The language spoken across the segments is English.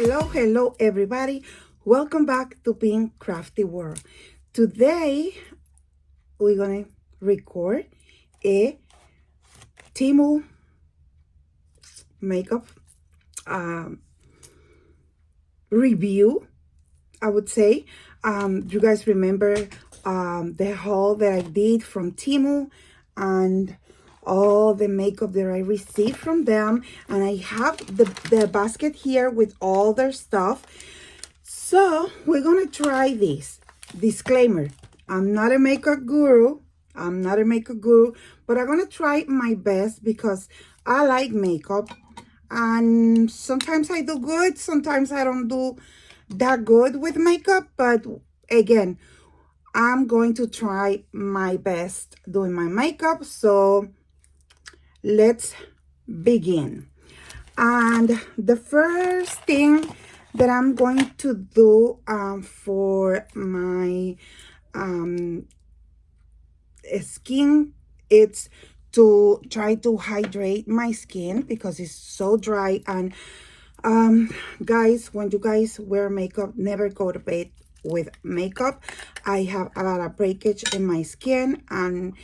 Hello everybody. Welcome back to Pink Crafty World. Today we're gonna record a Temu makeup review, I would say. You guys remember the haul that I did from Temu and all the makeup that I received from them, and I have the basket here with all their stuff. So we're gonna try this. Disclaimer, I'm not a makeup guru, but I'm gonna try my best because I like makeup, and sometimes I do good, sometimes I don't do that good with makeup, but again, I'm going to try my best doing my makeup. So let's begin. And the first thing that I'm going to do for my skin, it's to try to hydrate my skin because it's so dry. And guys, when you guys wear makeup, never go to bed with makeup. I have a lot of breakage in my skin, and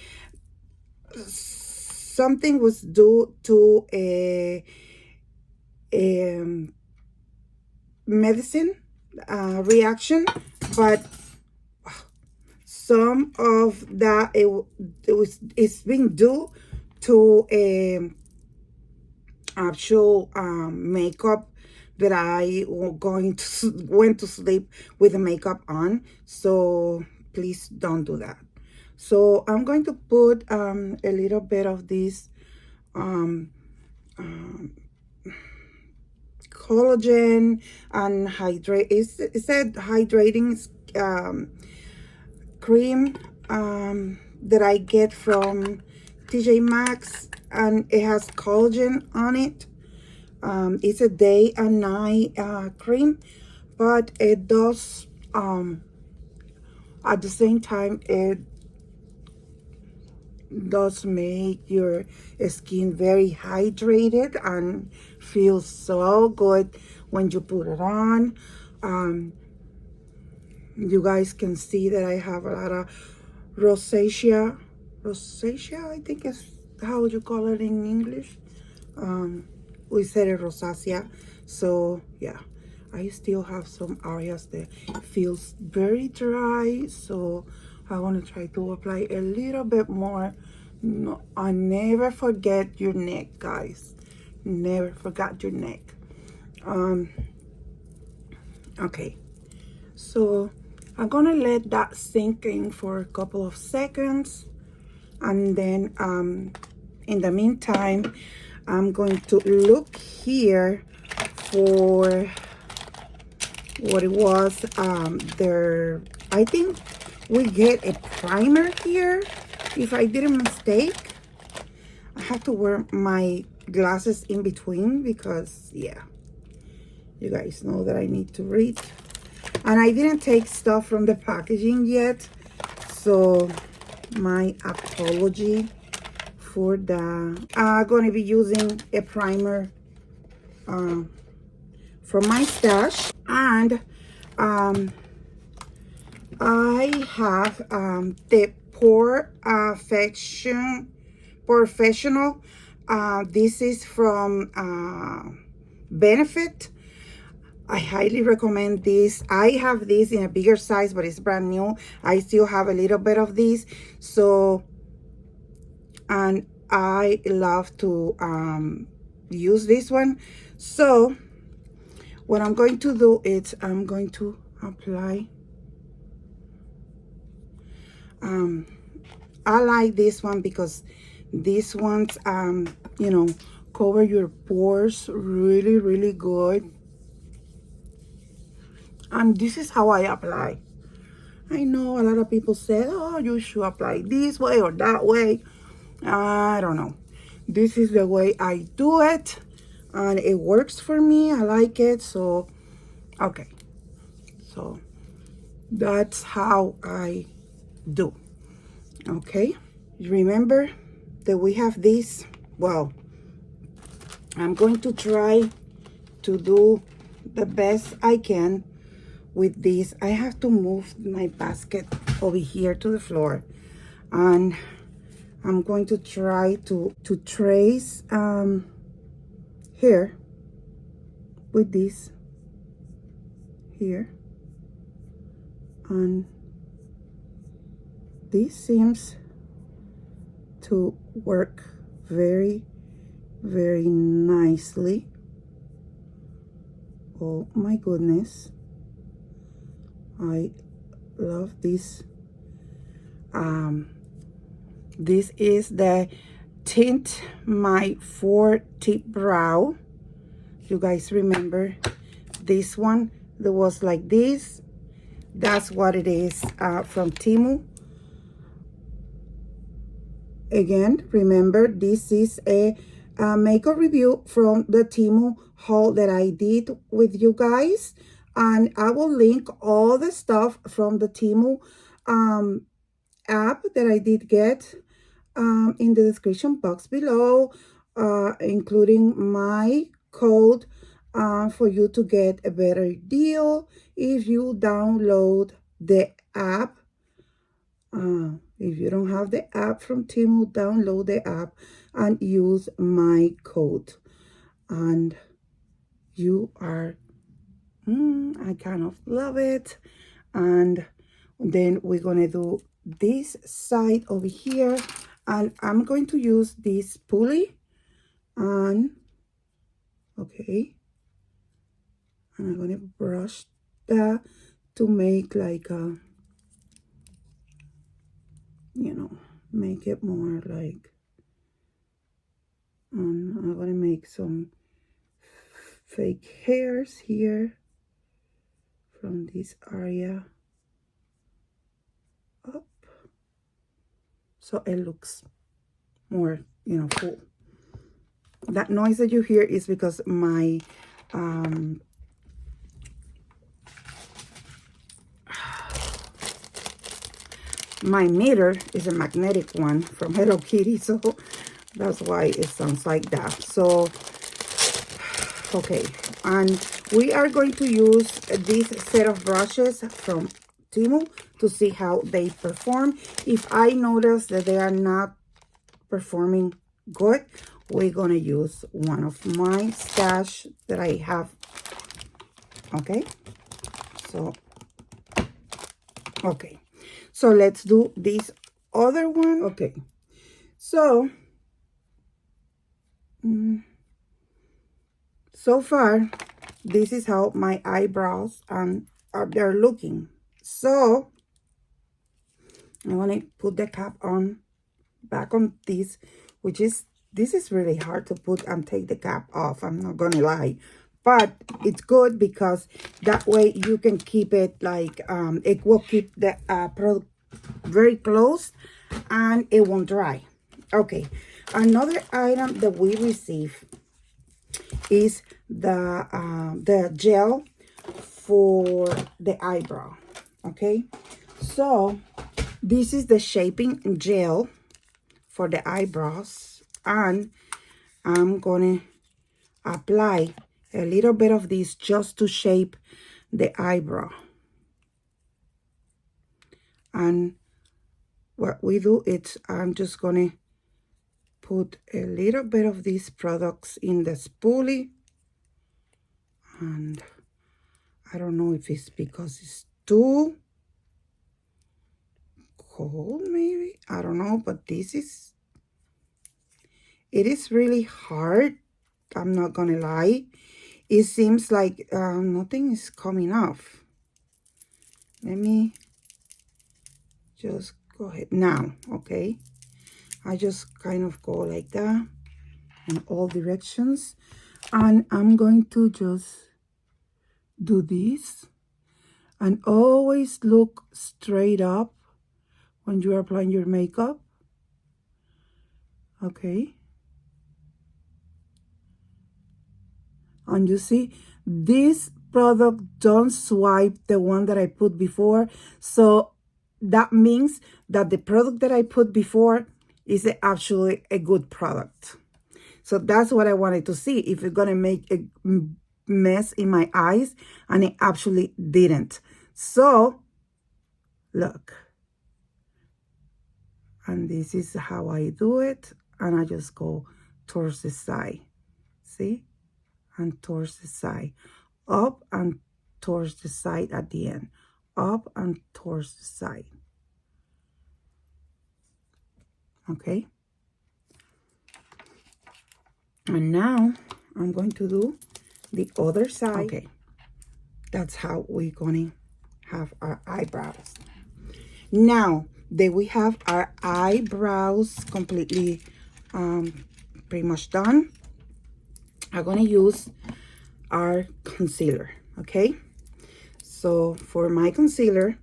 something was due to a medicine reaction, but some of that it's been due to a actual makeup that I went to sleep with the makeup on. So please don't do that. So I'm going to put a little bit of this collagen and hydrate. It's a hydrating cream that I get from TJ Maxx, and it has collagen on it. It's a day and night cream, but it does at the same time, it does make your skin very hydrated and feels so good when you put it on. You guys can see that I have a lot of rosacea, I think is how you call it in English. We said it rosacea. So yeah, I still have some areas that feels very dry, so I want to try to apply a little bit more. No, I never forget your neck, guys. Never forget your neck. Okay, so I'm gonna let that sink in for a couple of seconds, and then in the meantime, I'm going to look here for what it was. I think we get a primer here, if I didn't mistake. I have to wear my glasses in between because, yeah, you guys know that I need to read. And I didn't take stuff from the packaging yet, so my apology for that. I'm going to be using a primer from my stash, and I have the Professional. This is from Benefit. I highly recommend this. I have this in a bigger size, but it's brand new. I still have a little bit of this. So, and I love to use this one. So what I'm going to do is I'm going to apply. I like this one because these ones, you know, cover your pores really, really good. And this is how I apply. I know a lot of people say, oh, you should apply this way or that way. I don't know. This is the way I do it, and it works for me. I like it. So, okay. So that's how I do. Okay. Remember that we have this. Well, I'm going to try to do the best I can with this. I have to move my basket over here to the floor, and I'm going to try to trace here with this here, and this seems to work very nicely. Oh my goodness, I love this. This is the Tint My 4 Tip Brow. You guys remember this one that was like this? That's what it is, from Temu. Again, remember, this is a makeup review from the Temu haul that I did with you guys, and I will link all the stuff from the Temu app that I did get in the description box below, including my code for you to get a better deal if you download the app. If you don't have the app from Temu, download the app and use my code, and you are I kind of love it. And then we're gonna do this side over here, and I'm going to use this pulley, and okay, and I'm gonna brush that to make like a, you know, make it more like, and I'm gonna make some fake hairs here from this area up, so it looks more, you know, full. That noise that you hear is because my my meter is a magnetic one from Hello Kitty, so that's why it sounds like that. So okay, and we are going to use this set of brushes from Temu to see how they perform. If I notice that they are not performing good, we're gonna use one of my stash that I have. Okay, so okay, so let's do this other one. Okay, so so far this is how my eyebrows are they're looking. So I want to put the cap on back on this, which is, this is really hard to put and take the cap off, I'm not gonna lie, but it's good because that way you can keep it like it will keep the product very close and it won't dry. Okay, another item that we receive is the gel for the eyebrow. Okay, so this is the shaping gel for the eyebrows, and I'm gonna apply a little bit of this just to shape the eyebrow. And what we do is I'm just gonna put a little bit of these products in the spoolie, and I don't know if it's because it's too cold, maybe, I don't know, but this is, it is really hard, I'm not gonna lie. It seems like nothing is coming off. Let me just go ahead now. Okay, I just kind of go like that in all directions, and I'm going to just do this, and always look straight up when you are applying your makeup. Okay, and you see this product don't swipe the one that I put before, so that means that the product that I put before is actually a good product. So that's what I wanted to see, if you're gonna make a mess in my eyes, and it actually didn't. So look, and this is how I do it, and I just go towards the side, see, and towards the side, up and towards the side at the end, up and towards the side. Okay, and now I'm going to do the other side. Okay, that's how we're gonna have our eyebrows. Now that we have our eyebrows completely pretty much done, I'm gonna use our concealer. Okay, so for my concealer,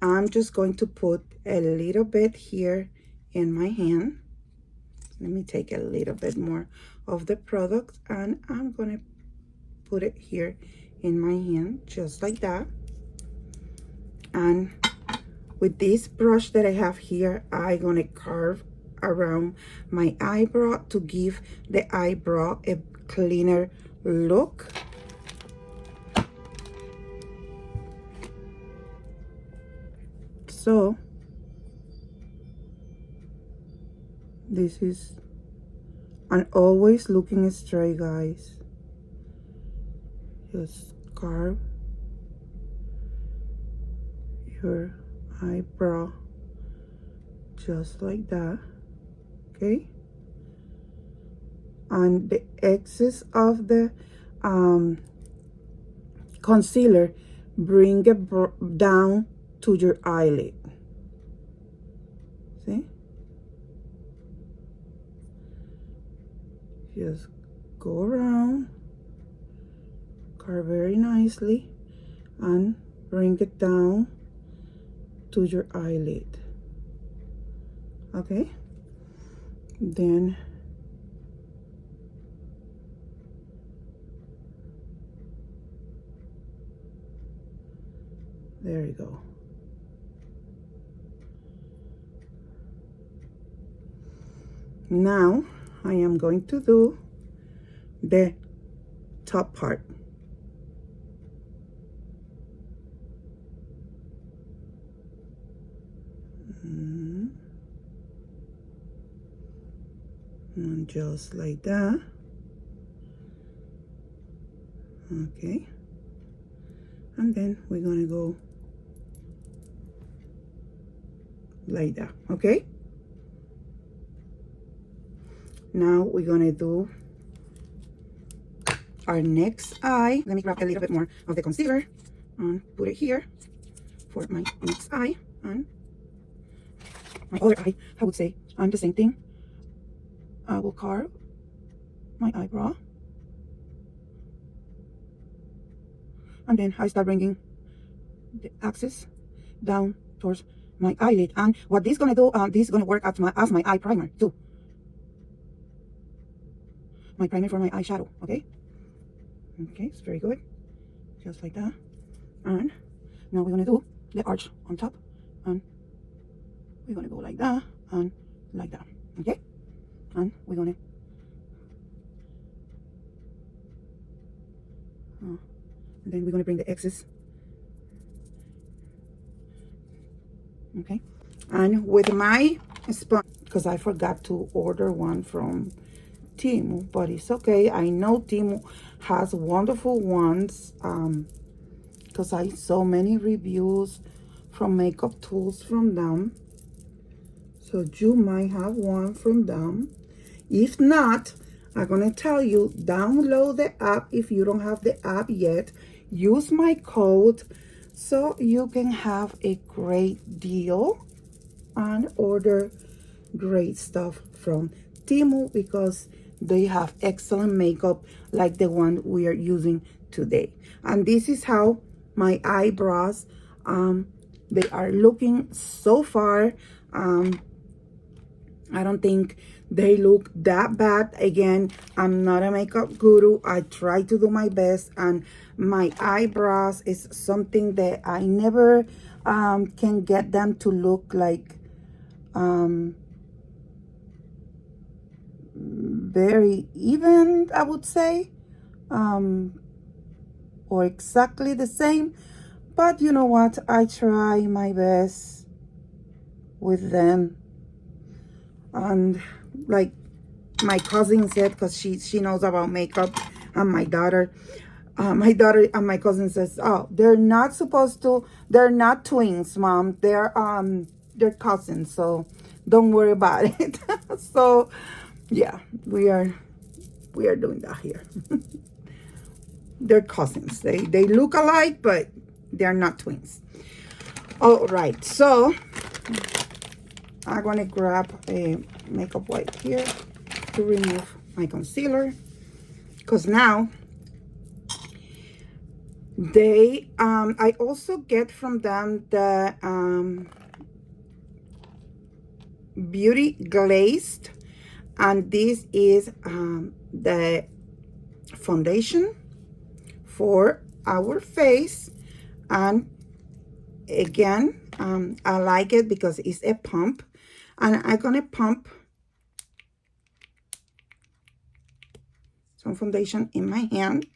I'm just going to put a little bit here in my hand. Let me take a little bit more of the product, and I'm gonna put it here in my hand, just like that. And with this brush that I have here, I'm gonna carve around my eyebrow to give the eyebrow a cleaner look. So this is, and always looking straight, guys. Just carve your eyebrow just like that, okay? And the excess of the concealer, bring it down to your eyelid. See? Just go around, carve very nicely, and bring it down to your eyelid. Okay? Then there you go. Now I am going to do the top part. And just like that. Okay, and then we're gonna go like that. Okay, now we're gonna do our next eye. Let me grab a little bit more of the concealer and put it here for my next eye. And my other eye, I would say, and the same thing. I will carve my eyebrow, and then I start bringing the axis down towards my eyelid. And what this is gonna do, this is gonna work as my eye primer too. My primer for my eyeshadow. Okay, it's very good, just like that. And now we're gonna do the arch on top, and we're gonna go like that and like that. Okay, and we're gonna and then we're gonna bring the excess. Okay, and with my sponge, because I forgot to order one from Temu, but it's okay. I know Temu has wonderful ones, because I saw many reviews from makeup tools from them. So you might have one from them. If not, I'm gonna tell you, download the app if you don't have the app yet. Use my code so you can have a great deal and order great stuff from Temu, because they have excellent makeup like the one we are using today. And this is how my eyebrows they are looking so far. I don't think they look that bad. Again, I'm not a makeup guru. I try to do my best, and my eyebrows is something that I never can get them to look like very even, I would say. or exactly the same, but you know what, I try my best with them. And like my cousin said, because she knows about makeup, and my daughter and my cousin says, oh, they're not supposed to, they're not twins, mom, they're cousins, so don't worry about it. So yeah, we are doing that here. They're cousins, they look alike, but they're not twins. All right, so I'm gonna grab a makeup wipe here to remove my concealer, because now they I also get from them the beauty glazed, and this is the foundation for our face. And again, I like it because it's a pump, and I'm gonna pump some foundation in my hand,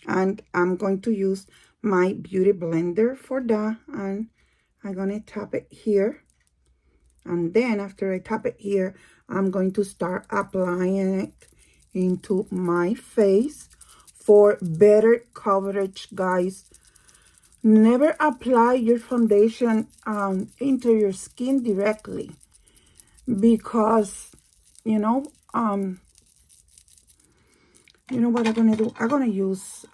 and I'm going to use my beauty blender for that, and I'm gonna tap it here, and then after I tap it here, I'm going to start applying it into my face for better coverage, guys. Never apply your foundation into your skin directly, because you know what I'm gonna do. I'm gonna use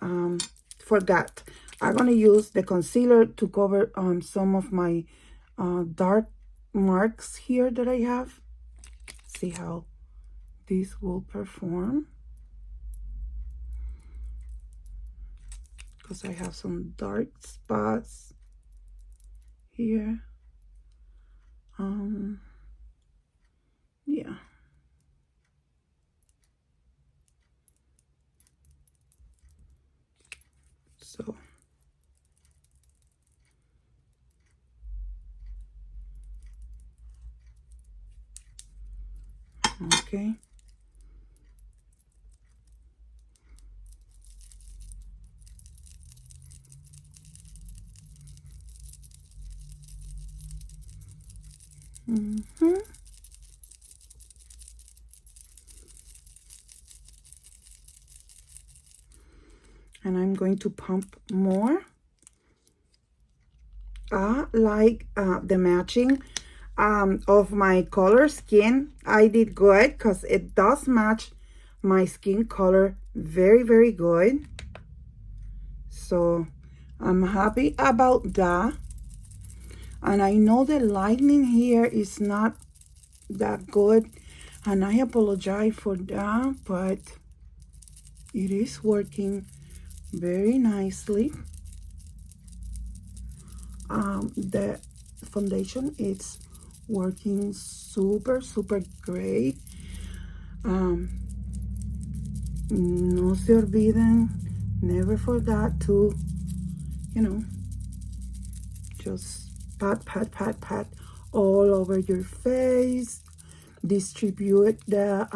forgot. I'm gonna use the concealer to cover some of my dark marks here that I have. See how this will perform, because I have some dark spots here. Yeah. So okay. And I'm going to pump more. Like the matching of my color skin, I did good because it does match my skin color very, very good. So I'm happy about that. And I know the lighting here is not that good, and I apologize for that, but it is working very nicely. The foundation is working super, super great. No se olviden, never forget to, just pat, pat, pat, pat all over your face. Distribute the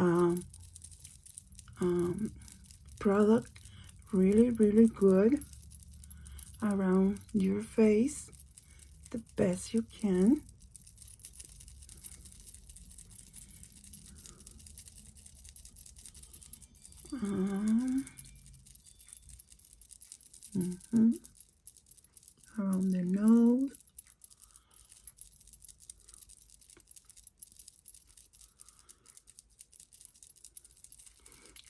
product really, really good around your face the best you can. Around the nose.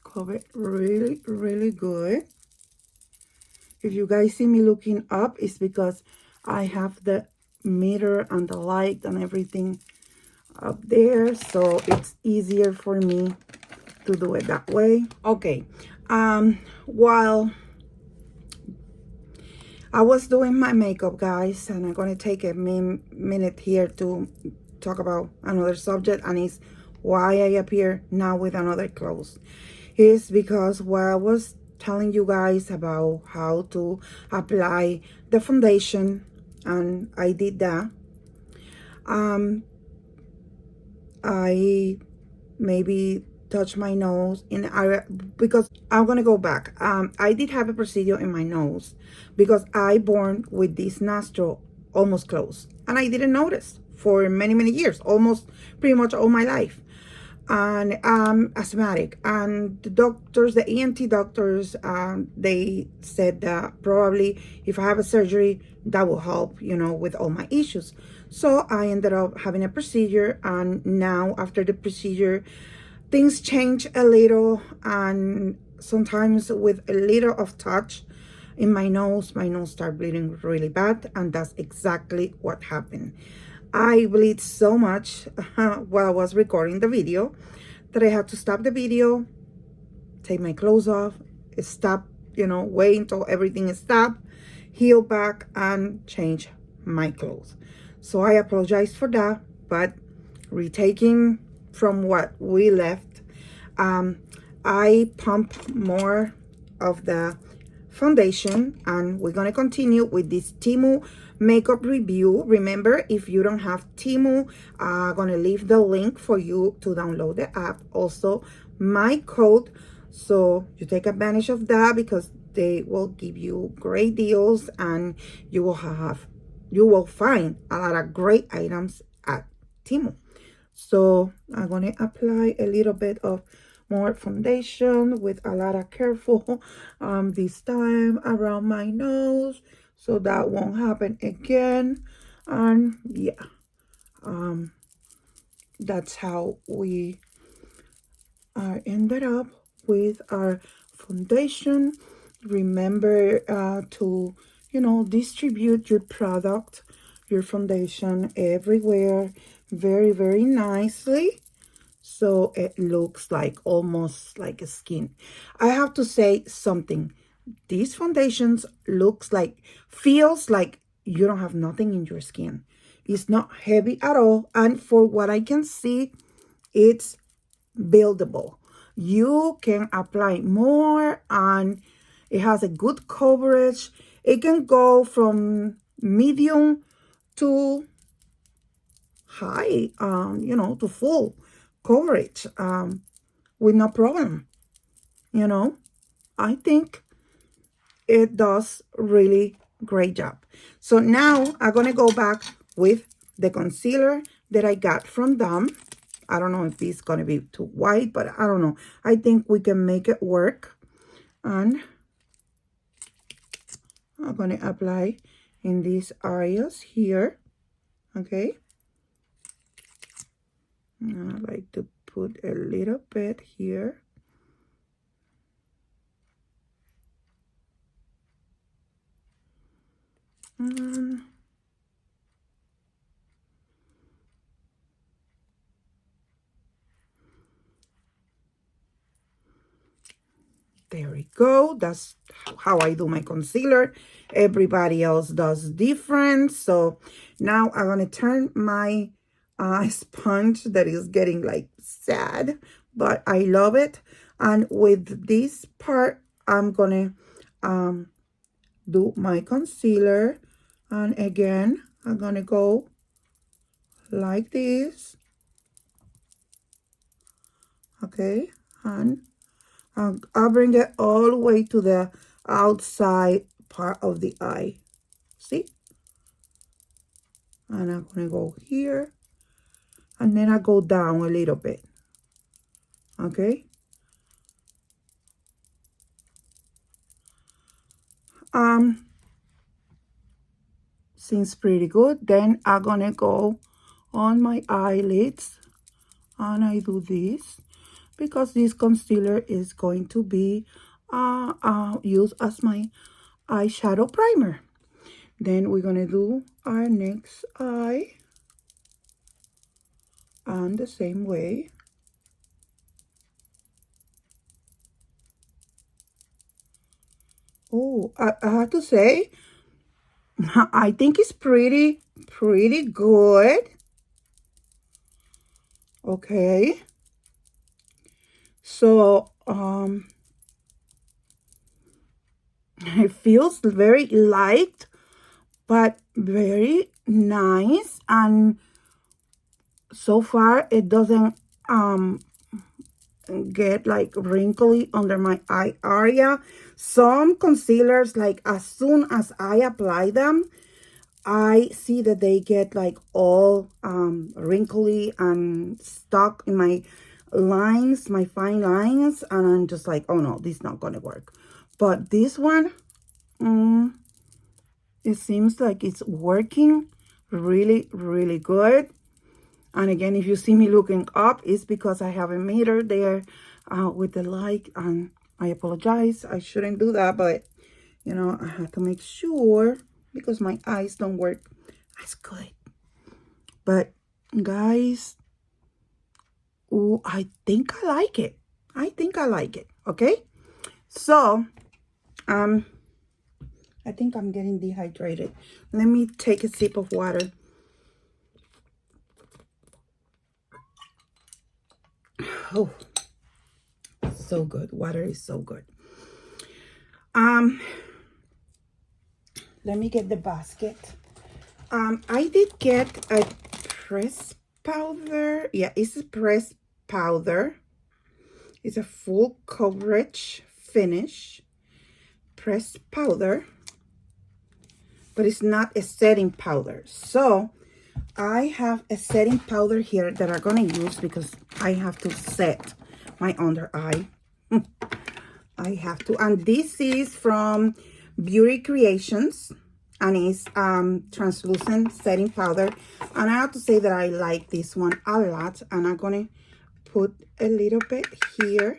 Cover it really, really good. If you guys see me looking up, it's because I have the mirror and the light and everything up there, so it's easier for me to do it that way. Okay, while I was doing my makeup, guys, and I'm gonna take a minute here to talk about another subject, and it's why I appear now with another clothes. It's because while I was telling you guys about how to apply the foundation, and I did that, I maybe touch my nose in the area, because I'm gonna go back. I did have a procedure in my nose because I born with this nostril almost closed, and I didn't notice for many years, almost pretty much all my life. And I'm asthmatic, and the doctors, the ENT doctors, they said that probably if I have a surgery, that will help, you know, with all my issues. So I ended up having a procedure, and now after the procedure, things change a little, and sometimes with a little of touch in my nose start bleeding really bad, and that's exactly what happened. I bleed so much while I was recording the video that I had to stop the video, take my clothes off, stop, you know, wait until everything is stopped, heal back, and change my clothes. So I apologize for that, but retaking from what we left, I pump more of the foundation, and we're gonna continue with this Temu makeup review. Remember, if you don't have Temu, I'm gonna leave the link for you to download the app, also my code, so you take advantage of that, because they will give you great deals, and you will find a lot of great items at Temu. So I'm gonna apply a little bit of more foundation with a lot of careful this time around my nose, so that won't happen again. And yeah, that's how we ended up with our foundation. Remember to, you know, distribute your product, your foundation, everywhere very nicely, so it looks like almost like a skin. I have to say something. These foundations feels like you don't have nothing in your skin. It's not heavy at all, and for what I can see, it's buildable. You can apply more, and it has a good coverage. It can go from medium to high, you know, to full coverage, with no problem. You know, I think it does really great job. So now I'm gonna go back with the concealer that I got from them. I don't know if this is gonna be too white, but I don't know. I think we can make it work. And I'm gonna apply in these areas here. Okay. I like to put a little bit here. And there we go. That's how I do my concealer. Everybody else does different. So now I'm gonna turn my sponge that is getting like sad, but I love it. And with this part, I'm gonna do my concealer. And again, I'm gonna go like this. Okay, and I'll bring it all the way to the outside part of the eye. See? And I'm gonna go here, and then I go down a little bit. Okay? Seems pretty good. Then I'm gonna go on my eyelids, and I do this because this concealer is going to be used as my eyeshadow primer. Then we're gonna do our next eye, and the same way. Oh, I have to say, I think it's pretty good. Okay. So, it feels very light, but very nice. And so far, it doesn't get like wrinkly under my eye area. Some concealers, like as soon as I apply them, I see that they get like all wrinkly and stuck in my lines, my fine lines, and I'm just like, oh no, this is not gonna work. But this one, it seems like it's working really, really good. And again, if you see me looking up, it's because I have a mirror there with the light, and I apologize. I shouldn't do that, but you know, I have to make sure because my eyes don't work as good. But guys, oh, I think I like it. I think I like it. Okay, so I think I'm getting dehydrated. Let me take a sip of water. Oh, so good. Water is so good. Let me get the basket. I did get a press powder. Yeah, it's a press powder. It's a full coverage finish press powder, but it's not a setting powder. So I have a setting powder here that I'm gonna use because I have to set my under eye. I have to, and this is from Beauty Creations, and it's translucent setting powder. And I have to say that I like this one a lot, and I'm gonna put a little bit here,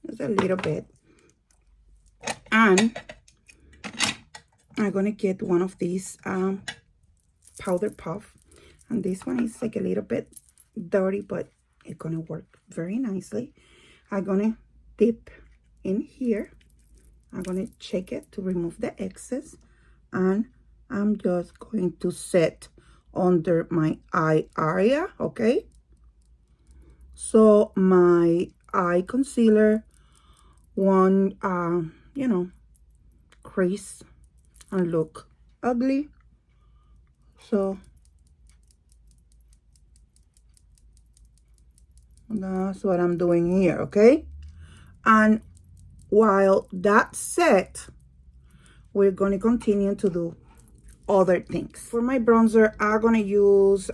just a little bit, and I'm gonna get one of these powder puff, and this one is like a little bit dirty, but it's gonna work very nicely. I'm gonna dip in here. I'm gonna check it to remove the excess, and I'm just going to set under my eye area. Okay, so my eye concealer won't you know, crease and look ugly. So that's what I'm doing here. Okay, and while that's set, we're going to continue to do other things. For my bronzer, I'm going to use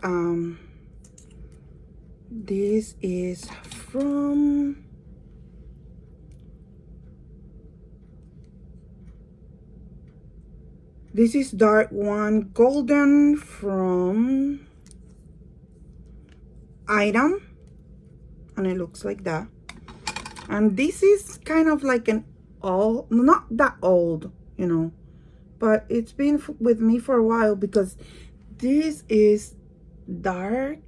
this is from this is Dark One Golden from Item, and it looks like that. And this is kind of like an old, not that old, you know, but it's been with me for a while because this is dark,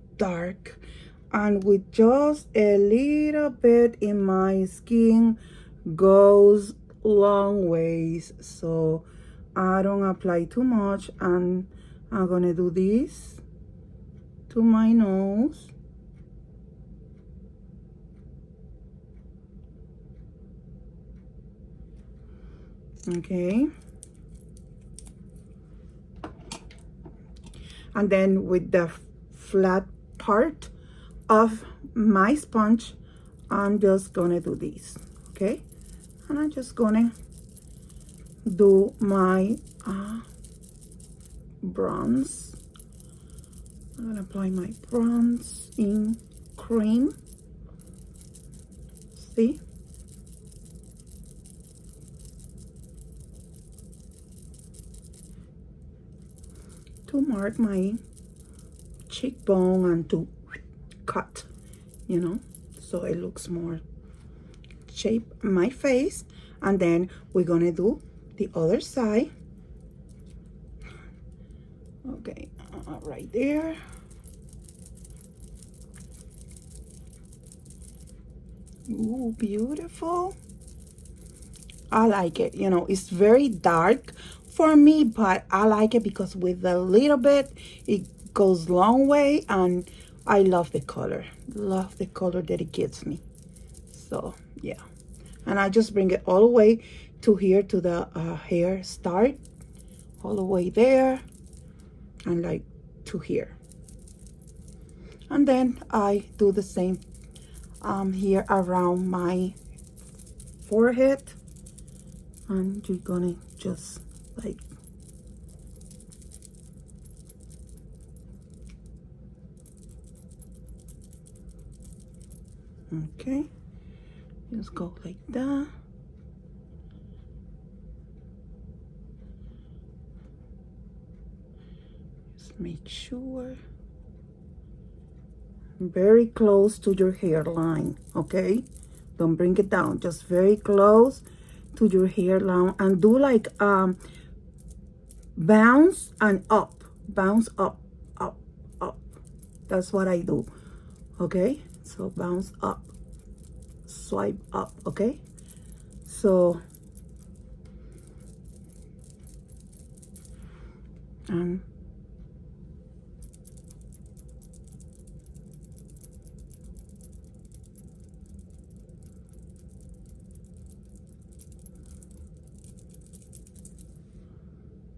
and with just a little bit in my skin goes long ways. So I don't apply too much, and I'm gonna do this to my nose. Okay, and then with the flat part of my sponge, I'm just gonna do this. Okay, and I'm just gonna do my bronze. I'm gonna apply my bronze in cream. See, to mark my cheekbone and to cut, you know, so it looks more shape my face. And then we're gonna do the other side. Okay, right there. Ooh, beautiful. I like it. You know, it's very dark for me, but I like it because with a little bit, it goes long way, and I love the color. Love the color that it gives me. So, yeah. And I just bring it all the way to here to the hair start. All the way there. And like to here. And then I do the same here around my forehead, and you're gonna just like okay, just go like that. Just make sure very close to your hairline, okay? Don't bring it down, just very close to your hairline, and do like bounce and up, bounce up, up, up. That's what I do, okay? So bounce up, swipe up, okay? So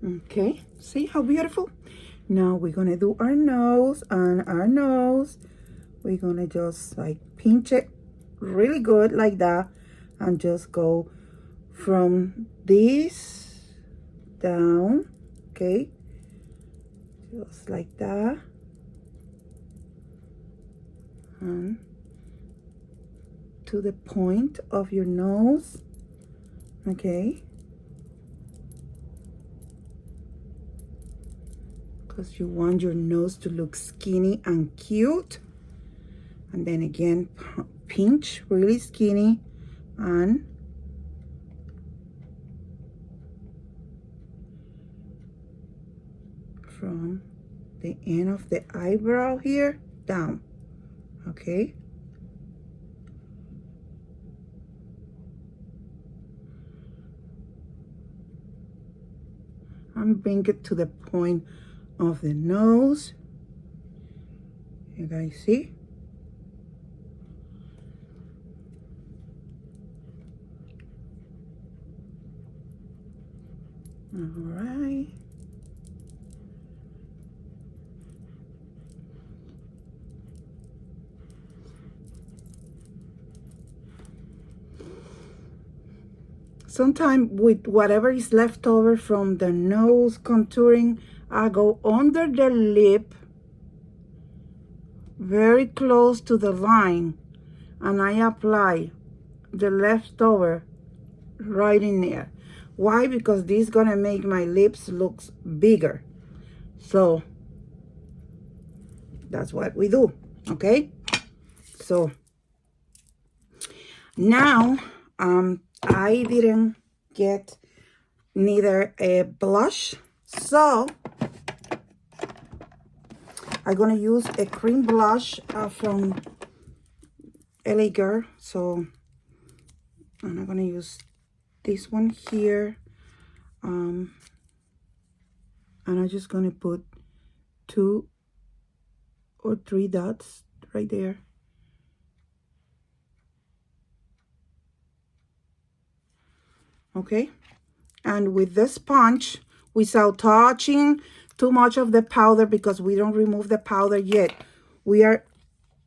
okay, see how beautiful? Now we're gonna do our nose, and our nose, we're gonna just like pinch it really good like that, and just go from this down, okay? Just like that. And to the point of your nose, okay? Because you want your nose to look skinny and cute. And then again, pinch really skinny, and from the end of the eyebrow here down, okay? And bring it to the point of the nose. You guys see? All right. Sometimes with whatever is left over from the nose contouring, I go under the lip, very close to the line, and I apply the leftover right in there. Why? Because this is gonna make my lips look bigger. So that's what we do, okay? So now I didn't get neither a blush, so I'm gonna use a cream blush from LA Girl. So I'm gonna use this one here, and I'm just gonna put 2 or 3 dots right there. Okay, and with the sponge, without touching too much of the powder, because we don't remove the powder yet, we are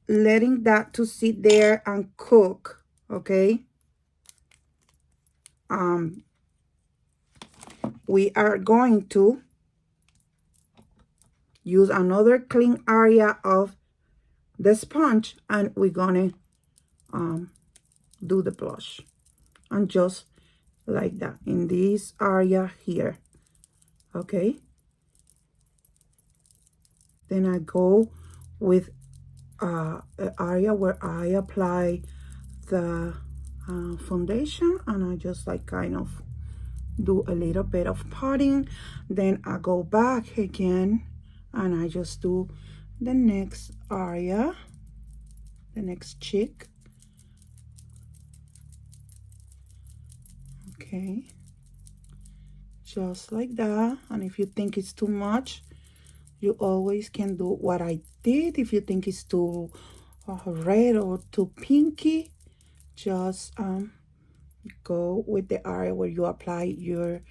letting that to sit there and cook, okay? We are going to use another clean area of the sponge, and we're gonna do the blush, and just like that in this area here, okay? Then I go with an area where I apply the foundation, and I just like kind of do a little bit of potting. Then I go back again, and I just do the next area, the next cheek. Okay, just like that. And if you think it's too much, you always can do what I did. If you think it's too red or too pinky, just go with the area where you apply your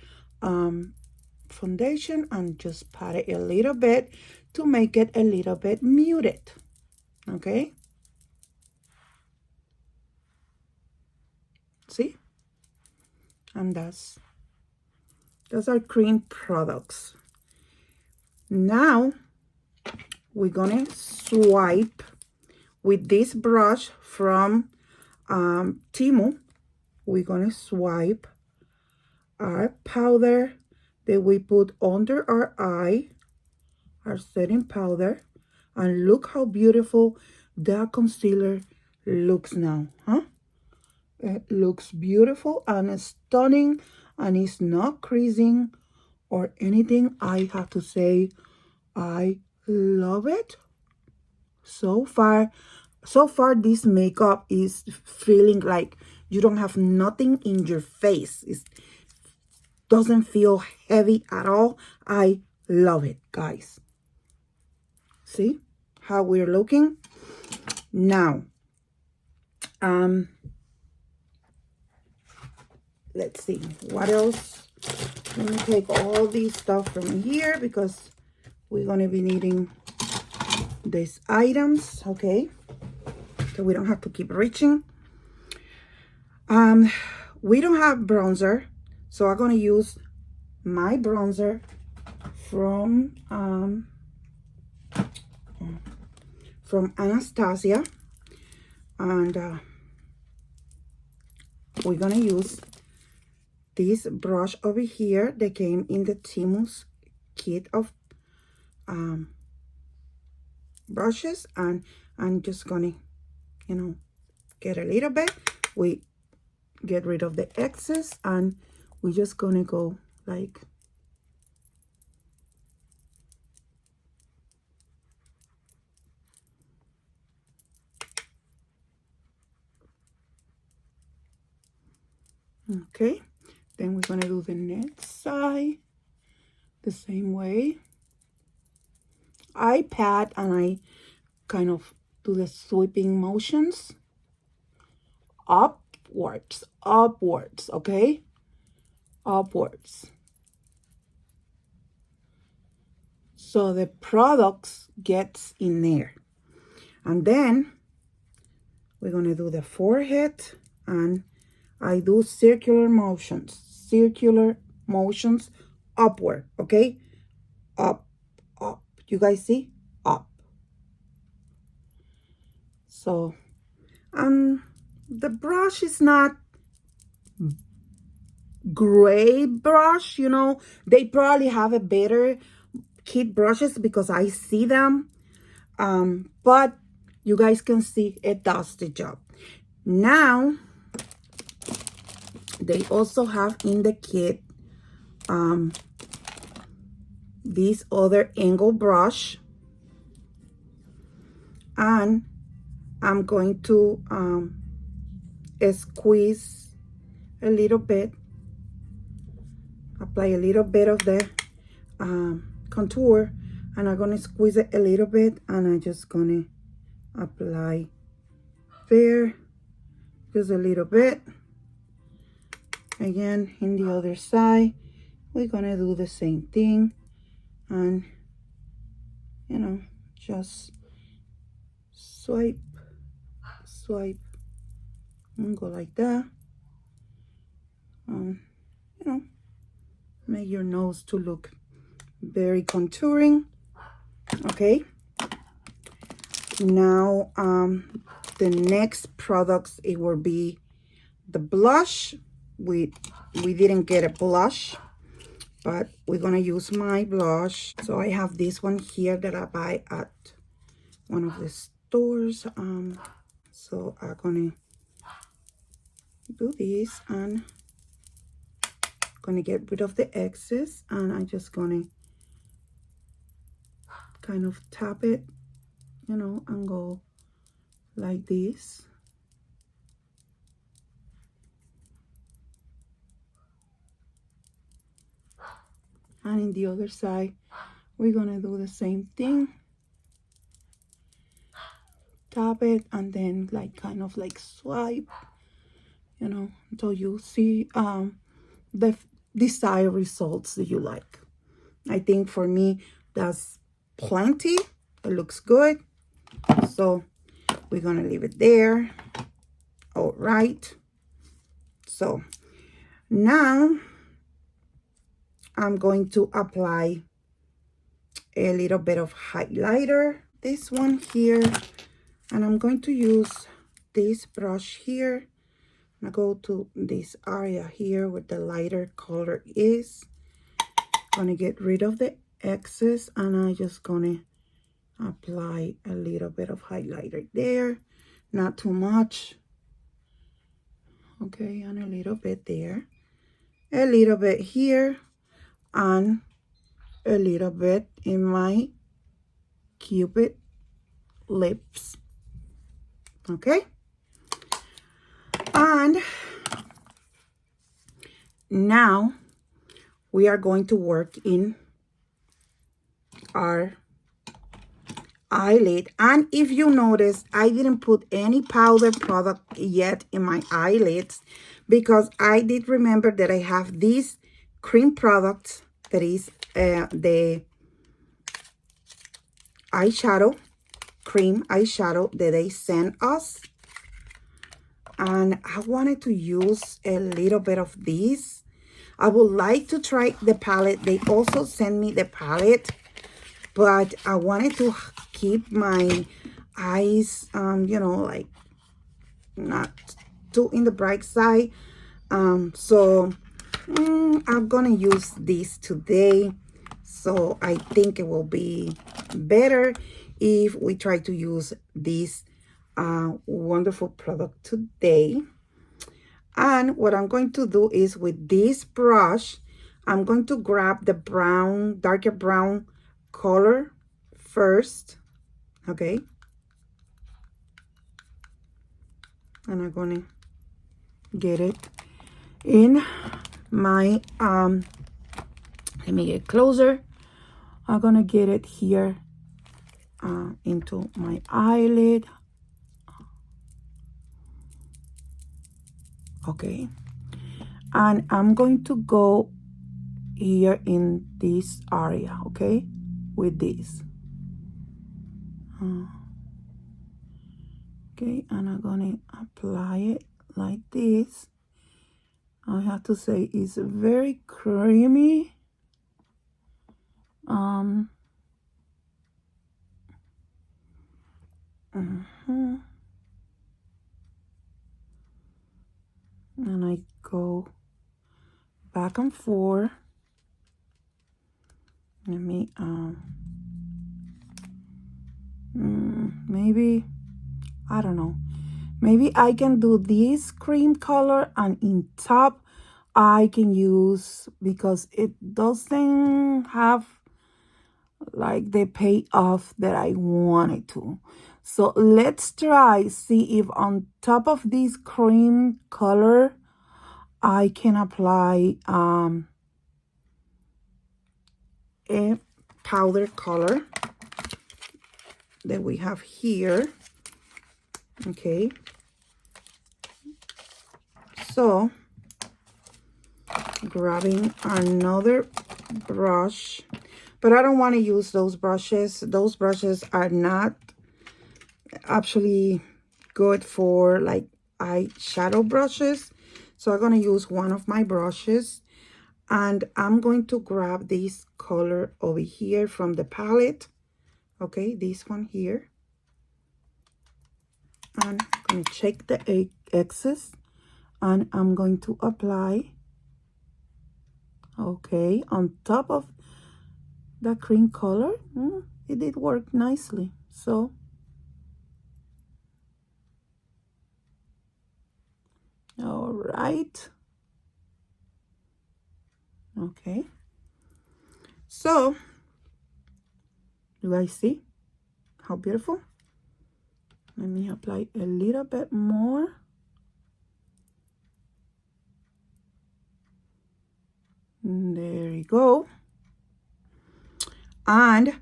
foundation, and just pat it a little bit to make it a little bit muted, okay? See? And those are cream products. Now we're gonna swipe with this brush from Temu. We're gonna swipe our powder that we put under our eye, our setting powder, and look how beautiful that concealer looks now, huh? It looks beautiful and stunning, and it's not creasing or anything. I have to say, I love it. So far this makeup is feeling like you don't have nothing in your face. It doesn't feel heavy at all. I love it, guys. See how we're looking now. Let's see what else. Let me take all these stuff from here because we're going to be needing these items, okay? So we don't have to keep reaching. We don't have bronzer, so I'm going to use my bronzer from Anastasia, and we're going to use this brush over here that came in the Temu's kit of brushes, and I'm just gonna, you know, get a little bit. We get rid of the excess, and we're just gonna go like okay. Then we're gonna do the next side the same way. I pat and I kind of do the sweeping motions upwards, okay? Upwards. So the products gets in there. And then we're gonna do the forehead, and I do circular motions upward, okay? Up. You guys see? Up. So, the brush is not gray brush, you know. They probably have a better kit brushes because I see them. But you guys can see it does the job. Now, they also have in the kit this other angle brush, and I'm going to squeeze a little bit, apply a little bit of the contour, and I'm gonna squeeze it a little bit, and I'm just gonna apply there, just a little bit. Again, in the other side, we're gonna do the same thing, and you know, just swipe, and go like that. You know, make your nose to look very contouring. Okay. Now, the next products, it will be the blush. We didn't get a blush, but we're gonna use my blush. So I have this one here that I buy at one of the stores. So I'm gonna do this, and gonna get rid of the excess, and I'm just gonna kind of tap it, you know, and go like this. And in the other side, we're gonna do the same thing. Tap it, and then like kind of like swipe, you know, until you see the desired results that you like. I think for me, that's plenty. It looks good. So we're gonna leave it there. All right. So now I'm going to apply a little bit of highlighter, this one here, and I'm going to use this brush here. I'm gonna go to this area here where the lighter color is. Gonna get rid of the excess, and I'm just gonna apply a little bit of highlighter there, not too much. Okay, and a little bit there, a little bit here, and a little bit in my Cupid lips. Okay, and now we are going to work in our eyelid. And if you notice, I didn't put any powder product yet in my eyelids because I did remember that I have this cream product that is the eyeshadow, cream eyeshadow that they sent us. And I wanted to use a little bit of this. I would like to try the palette. They also sent me the palette, but I wanted to keep my eyes, you know, like not too in the bright side. So I'm gonna use this today. So I think it will be better if we try to use this wonderful product today. And what I'm going to do is with this brush, I'm going to grab the brown, darker brown color first, okay? And I'm gonna get it in my, let me get closer. I'm gonna get it here into my eyelid. Okay, and I'm going to go here in this area, okay, with this. Okay, and I'm gonna apply it like this. I have to say it's very creamy. And I go back and forth. Let me maybe, I don't know, maybe I can do this cream color, and in top I can use, because it doesn't have like the payoff that I wanted to. So let's try, see if on top of this cream color I can apply a powder color that we have here. Okay, so grabbing another brush, but I don't want to use those brushes. Those brushes are not actually good for like eyeshadow brushes. So I'm going to use one of my brushes, and I'm going to grab this color over here from the palette. Okay, this one here. And I'm going to check the excess, and I'm going to apply, okay, on top of the cream color. It did work nicely. So all right, okay, so do I see how beautiful? Let me apply a little bit more. And there you go. And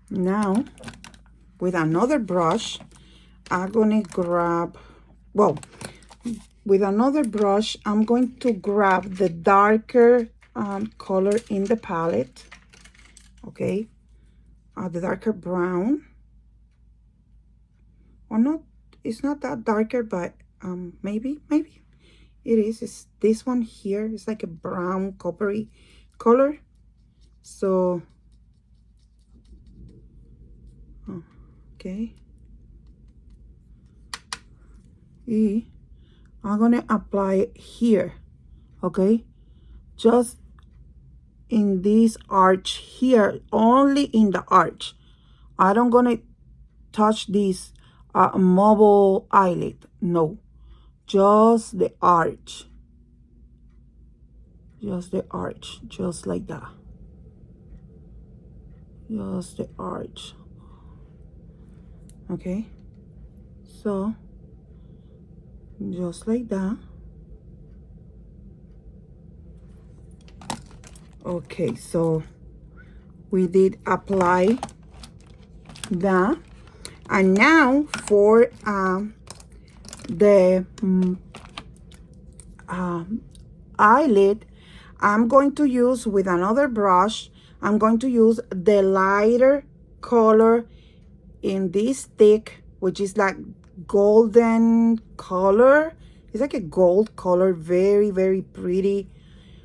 now with another brush, I'm gonna grab, well, with another brush, I'm going to grab the darker color in the palette, okay, the darker brown, or not it's not that darker, but maybe it is. It's this one here. It's like a brown coppery color. So okay, I'm gonna apply it here, okay, just in this arch here, only in the arch. I don't gonna touch this mobile eyelid, no, just the arch, just the arch, just like that, just the arch. Okay, so just like that. Okay, so we did apply that, and now for the eyelid, I'm going to use with another brush. I'm going to use the lighter color in this stick, which is like golden color. It's like a gold color, very, very pretty,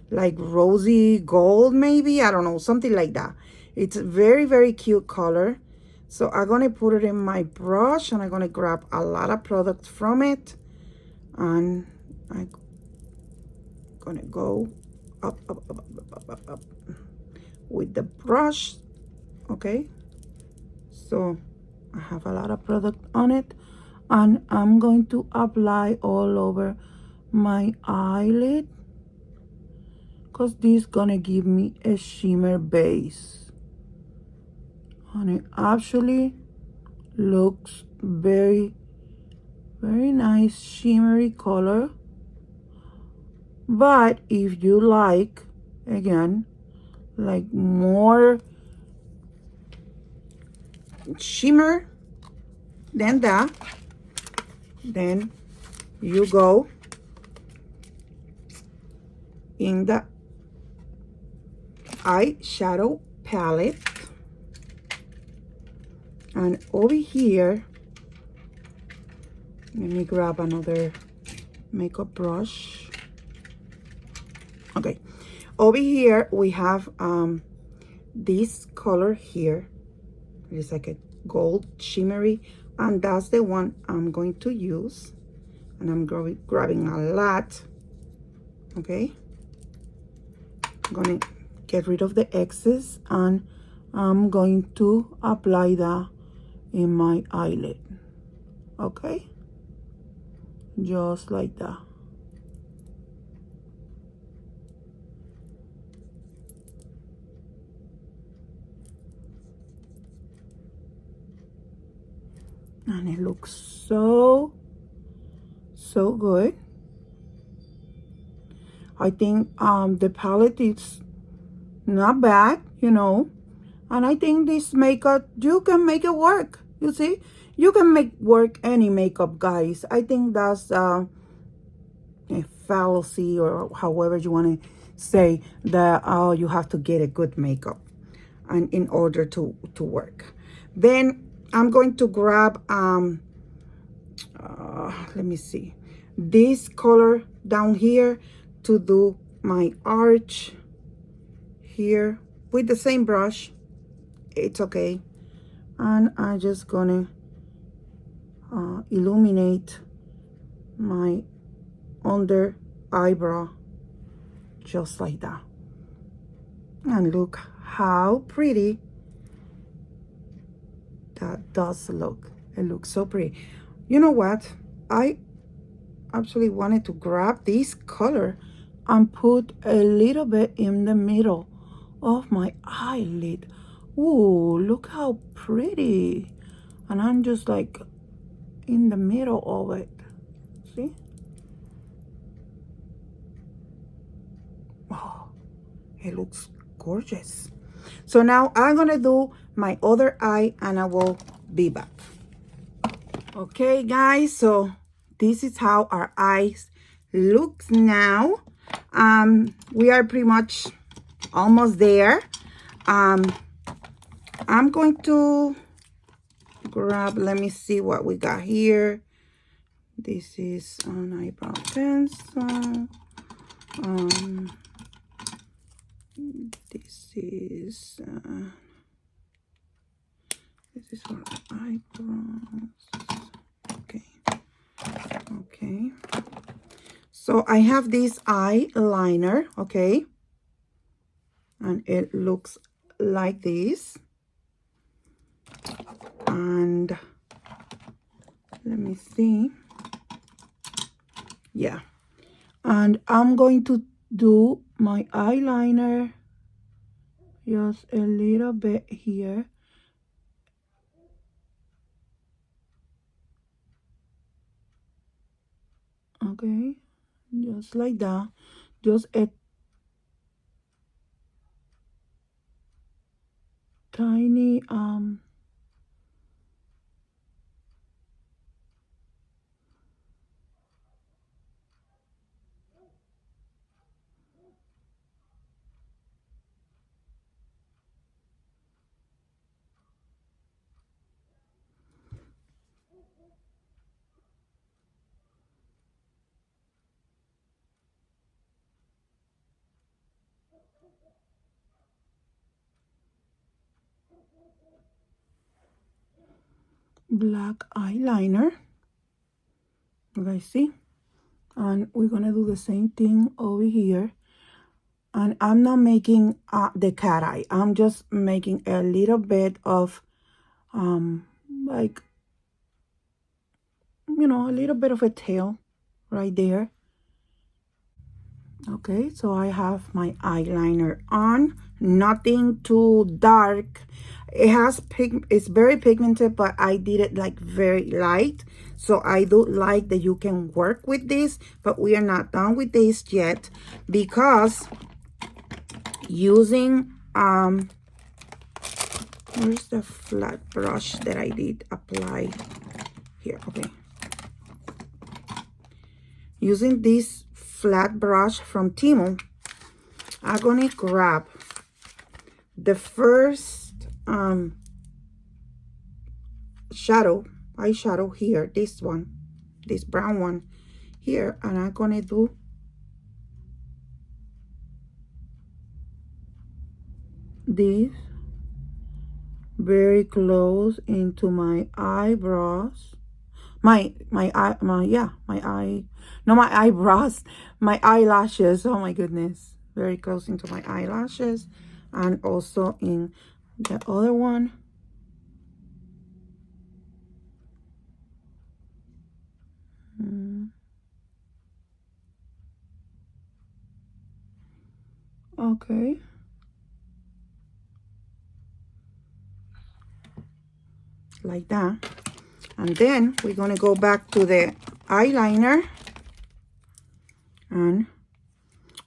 like rosy gold, maybe, I don't know, something like that. It's a very, very cute color. So I'm gonna put it in my brush, and I'm gonna grab a lot of product from it, and I'm gonna go up with the brush. Okay, so I have a lot of product on it, and I'm going to apply all over my eyelid, because this is gonna give me a shimmer base, and it actually looks very, very nice shimmery color. But if you like, again, like more shimmer than that, then you go in the eyeshadow palette, and over here, let me grab another makeup brush. Okay, over here we have this color here. It's like a gold shimmery, and that's the one I'm going to use, and I'm grabbing a lot. Okay, I'm gonna get rid of the excess, and I'm going to apply that in my eyelid. Okay, just like that. And it looks so good. I think the palette is not bad, you know, and I think this makeup, you can make it work. You see, you can make work any makeup, guys. I think that's a fallacy, or however you want to say that, oh, you have to get a good makeup and in order to work. Then I'm going to grab let me see, this color down here to do my arch here with the same brush. It's okay, and I'm just gonna illuminate my under eyebrow just like that, and look how pretty that does look. It looks so pretty. You know what, I actually wanted to grab this color and put a little bit in the middle of my eyelid. Ooh, look how pretty. And I'm just like in the middle of it. See? Oh, it looks gorgeous. So now I'm gonna do my other eye, and I will be back. Okay, guys, so this is how our eyes looks now. We are pretty much almost there. I'm going to grab, let me see what we got here. This is an eyebrow pencil. This is for eyebrows. Okay. Okay. So I have this eyeliner, okay? And it looks like this. And let me see. Yeah. And I'm going to do my eyeliner just a little bit here. Okay. Just like that. Just a tiny black eyeliner. You guys see? And we're gonna do the same thing over here. And I'm not making the cat eye. I'm just making a little bit of like, you know, a little bit of a tail right there. Okay, so I have my eyeliner on. Nothing too dark. It's very pigmented, but I did it like very light. So I do like that you can work with this, but we are not done with this yet, because using where's the flat brush that I did apply here? Okay, using this flat brush from Temu, I'm gonna grab the first eyeshadow here, this one, this brown one here, and I'm gonna do this very close into my eyebrows, my eyebrows, my eyelashes. Oh my goodness, very close into my eyelashes, and also in the other one. Okay, like that. And then we're gonna go back to the eyeliner, and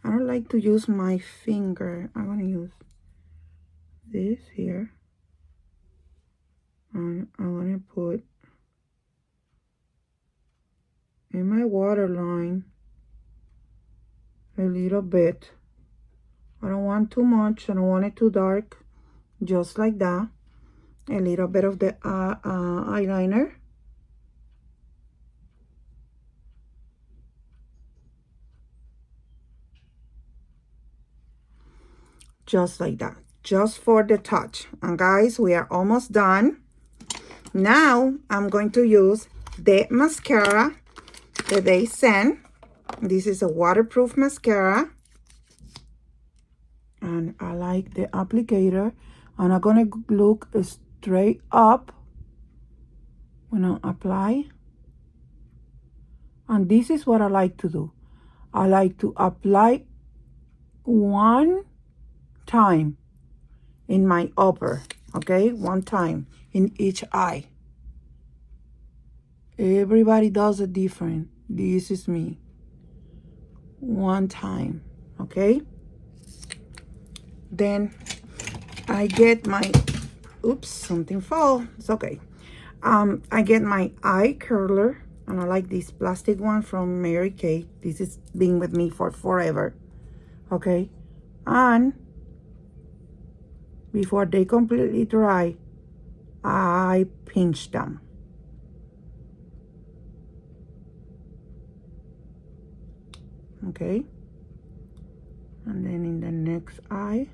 I don't like to use my finger. I'm gonna use this here, and I'm gonna put in my waterline a little bit. I don't want too much. I don't want it too dark. Just like that. A little bit of the eyeliner. Just like that. Just for the touch. And guys, we are almost done. Now, I'm going to use the mascara that they sent. This is a waterproof mascara. And I like the applicator. And I'm going to look straight up when I apply. And this is what I like to do. I like to apply one time in my upper, okay? One time in each eye. Everybody does it different. This is me. One time, okay? Then I get my, oops, something fall. It's okay. I get my eye curler, and I like this plastic one from Mary Kay. This has been with me for forever, okay? And before they completely dry, I pinch them. okay? And then in the next eye,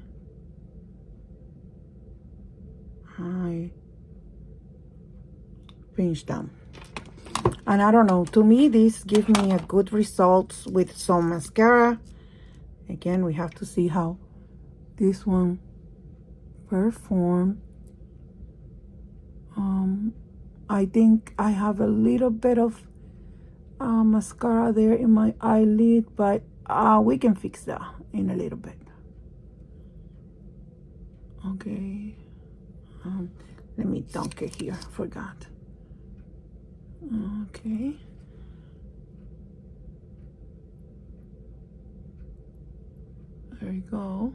I pinch down. And I don't know, to me, this gives me a good results with some mascara. Again, we have to see how this one perform. I think I have a little bit of mascara there in my eyelid, but we can fix that in a little bit. Okay, let me dunk it here, forgot. Okay, there you go.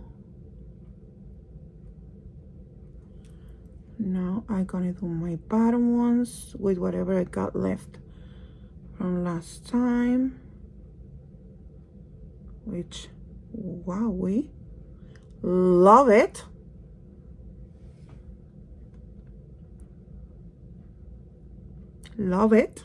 Now I'm gonna do my bottom ones with whatever I got left from last time, which, wow, we love it. Love it.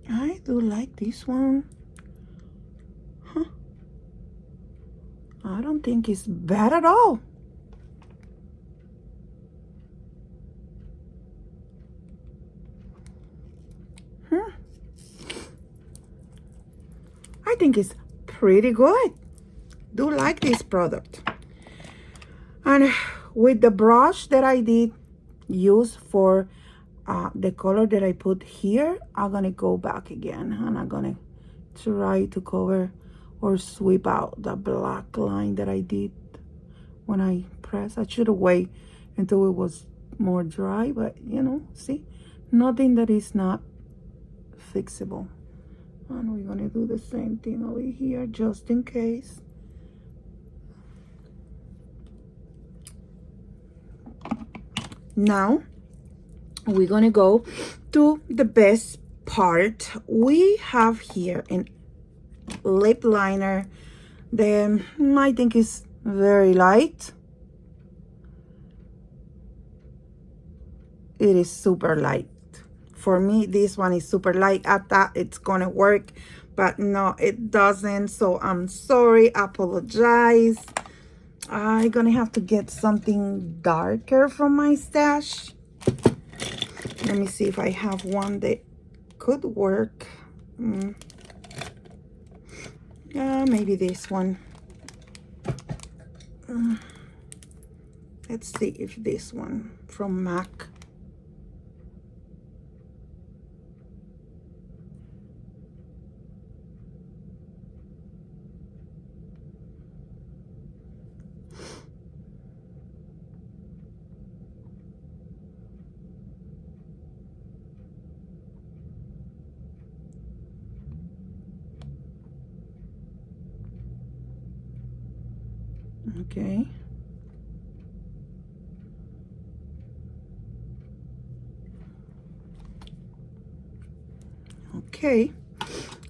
I do like this one. Huh. I don't think it's bad at all. I think it's pretty good. Do like this product. And with the brush that I did use for the color that I put here, I'm gonna go back again and I'm gonna try to cover or sweep out the black line that I did when I pressed. I should have waited until it was more dry, but you know, see, nothing that is not fixable. And we're gonna do the same thing over here just in case. Now we're gonna go to the best part. We have here an lip liner that I think is very light. It is super light. For me, this one is super light. I thought it's gonna work, but no, it doesn't. So I'm sorry, I apologize. I'm gonna have to get something darker from my stash. Let me see if I have one that could work. Maybe this one. Let's see if this one from MAC. Okay. Okay.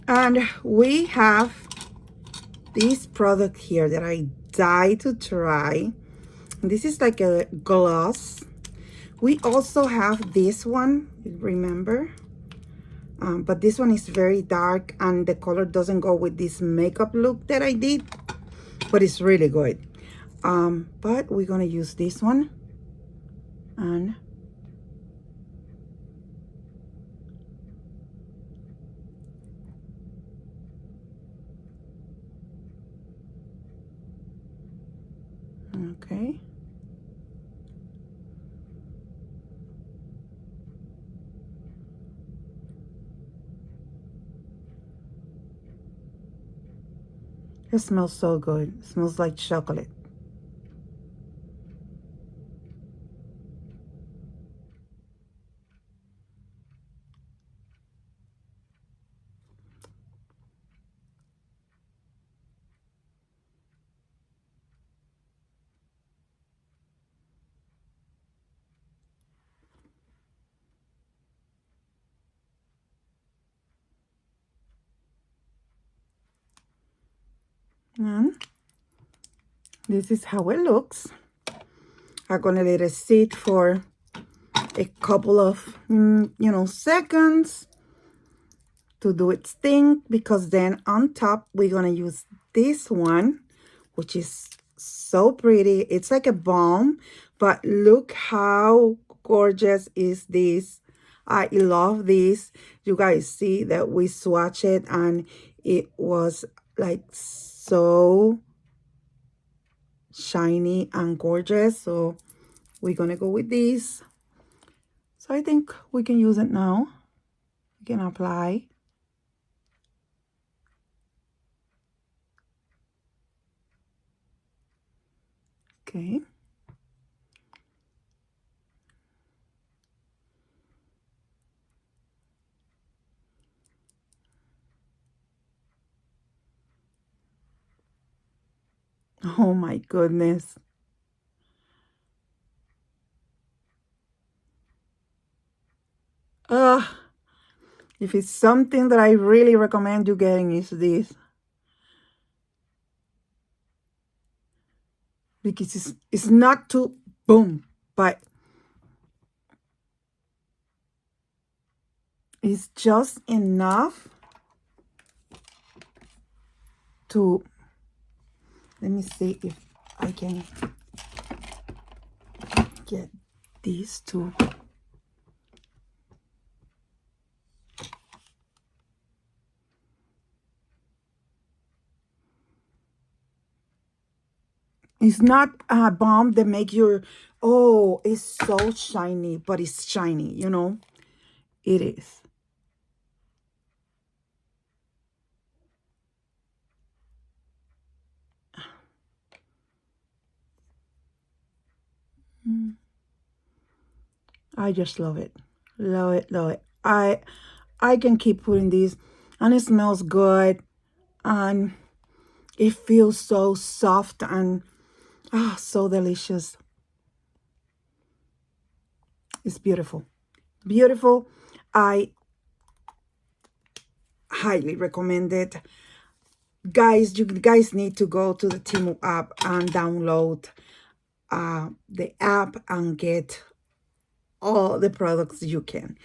And we have this product here that I died to try. This is like a gloss. We also have this one, remember? But this one is very dark and the color doesn't go with this makeup look that I did, but it's really good. But we're gonna use this one and okay. It smells so good. It smells like chocolate. And this is how it looks. I'm gonna let it sit for a couple of, seconds to do its thing, because then on top, we're gonna use this one, which is so pretty. It's like a balm, but look how gorgeous is this. I love this. You guys see that we swatch it and it was like so shiny and gorgeous. So we're gonna go with this. So I think we can use it now. We can apply. Okay. Oh my goodness. If it's something that I really recommend you getting, is this. Because it's not too boom, but it's just enough to, let me see if I can get these two. It's not a balm that make your, oh, it's so shiny, but it's shiny, It is. I just love it. Love it, love it. I can keep putting these, and it smells good, and it feels so soft and so delicious. It's beautiful. Beautiful. I highly recommend it. Guys, you guys need to go to the Temu app and download the app and get all the products you can.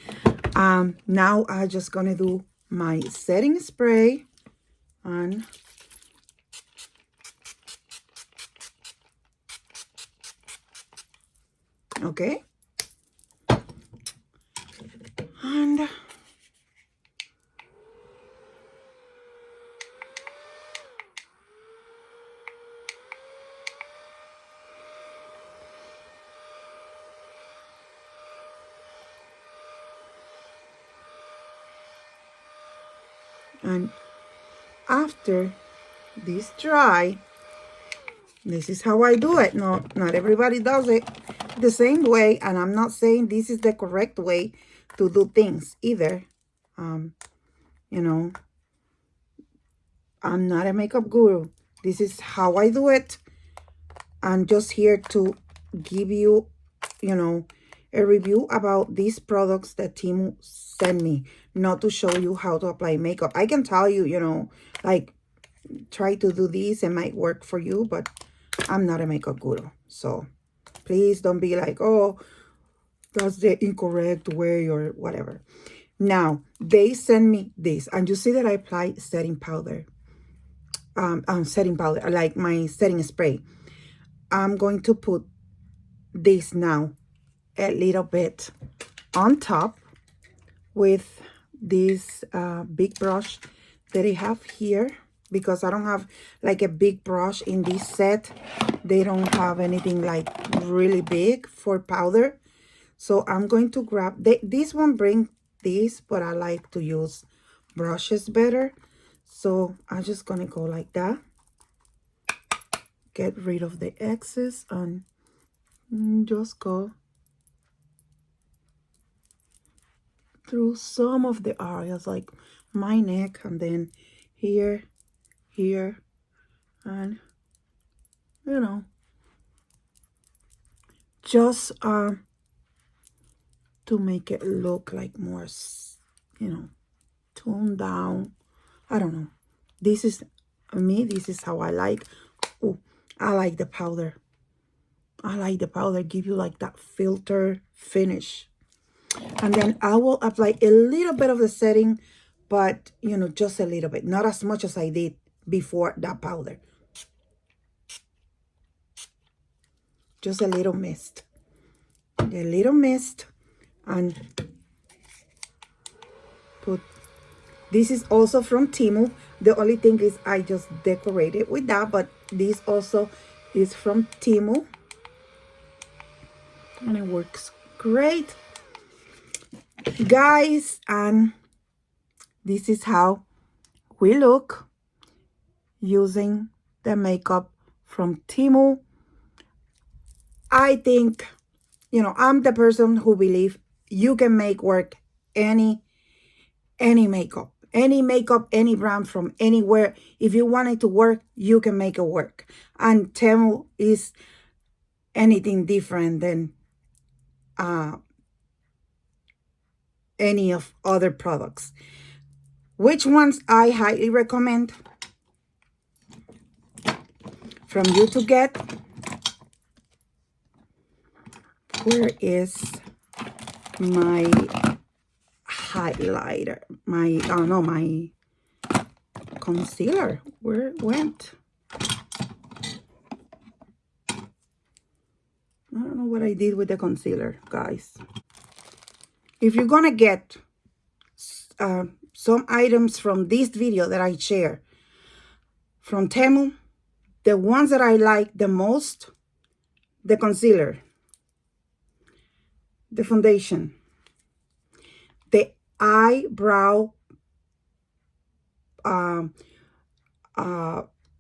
Now I'm just gonna do my setting spray on. Okay. And after this dry, this is how I do it. No, not everybody does it the same way, and I'm not saying this is the correct way to do things either. You know, I'm not a makeup guru. This is how I do it. I'm just here to give you, a review about these products that Temu sent me, not to show you how to apply makeup. I can tell you, like, try to do this, it might work for you, but I'm not a makeup guru. So please don't be like, oh, that's the incorrect way or whatever. Now, they send me this, and you see that I apply setting powder. Setting powder, like my setting spray. I'm going to put this now a little bit on top with this big brush that I have here, because I don't have like a big brush in this set. They don't have anything like really big for powder. So I'm going to grab, this one bring this, but I like to use brushes better. So I'm just gonna go like that. Get rid of the excess and just go through some of the areas, like my neck, and then here, and just to make it look like more, toned down. I don't know. This is me, this is how I like. Oh, I like the powder. I like the powder, give you like that filter finish. And then I will apply a little bit of the setting, but you know, just a little bit, not as much as I did before that powder. Just a little mist. A little mist. And put, this is also from Temu. The only thing is I just decorated with that, but this also is from Temu. And it works great. Guys, and this is how we look using the makeup from Temu. I think, you know, I'm the person who believes you can make work any makeup, any brand from anywhere. If you want it to work, you can make it work. And Temu is anything different than any of other products. Which ones I highly recommend from you to get? Where is my highlighter? My, oh no, my concealer. Where it went? I don't know what I did with the concealer, guys. If you're gonna get some items from this video that I share from Temu, the ones that I like the most, the concealer, the foundation, the eyebrow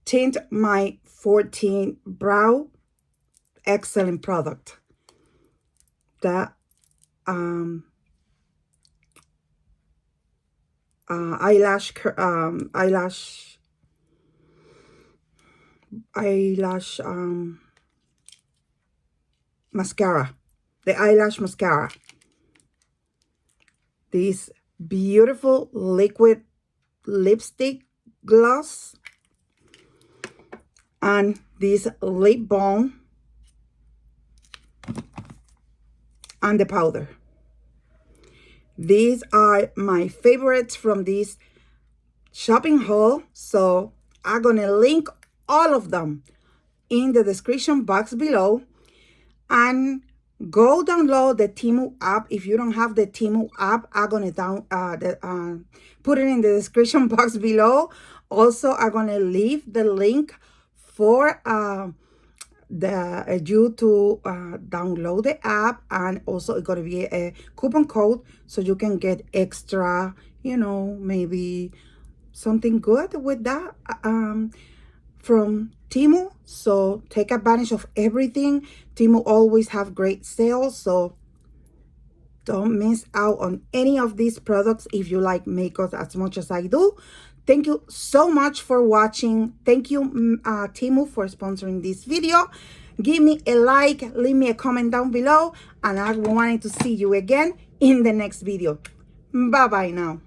tint my 14 brow, excellent product. The eyelash mascara, the eyelash mascara. This beautiful liquid lipstick gloss, and this lip balm, and the powder. These are my favorites from this shopping haul, so I'm gonna link all of them in the description box below. And go download the Temu app. If you don't have the Temu app, I'm gonna put it in the description box below. Also, I'm gonna leave the link for you to download the app, and also it's gonna be a coupon code so you can get extra, you know, maybe something good with that from Temu. So take advantage of everything. Temu always have great sales, so don't miss out on any of these products if you like makeup as much as I do. Thank you so much for watching. Thank you, Temu, for sponsoring this video. Give me a like, leave me a comment down below, and I wanted to see you again in the next video. Bye bye now.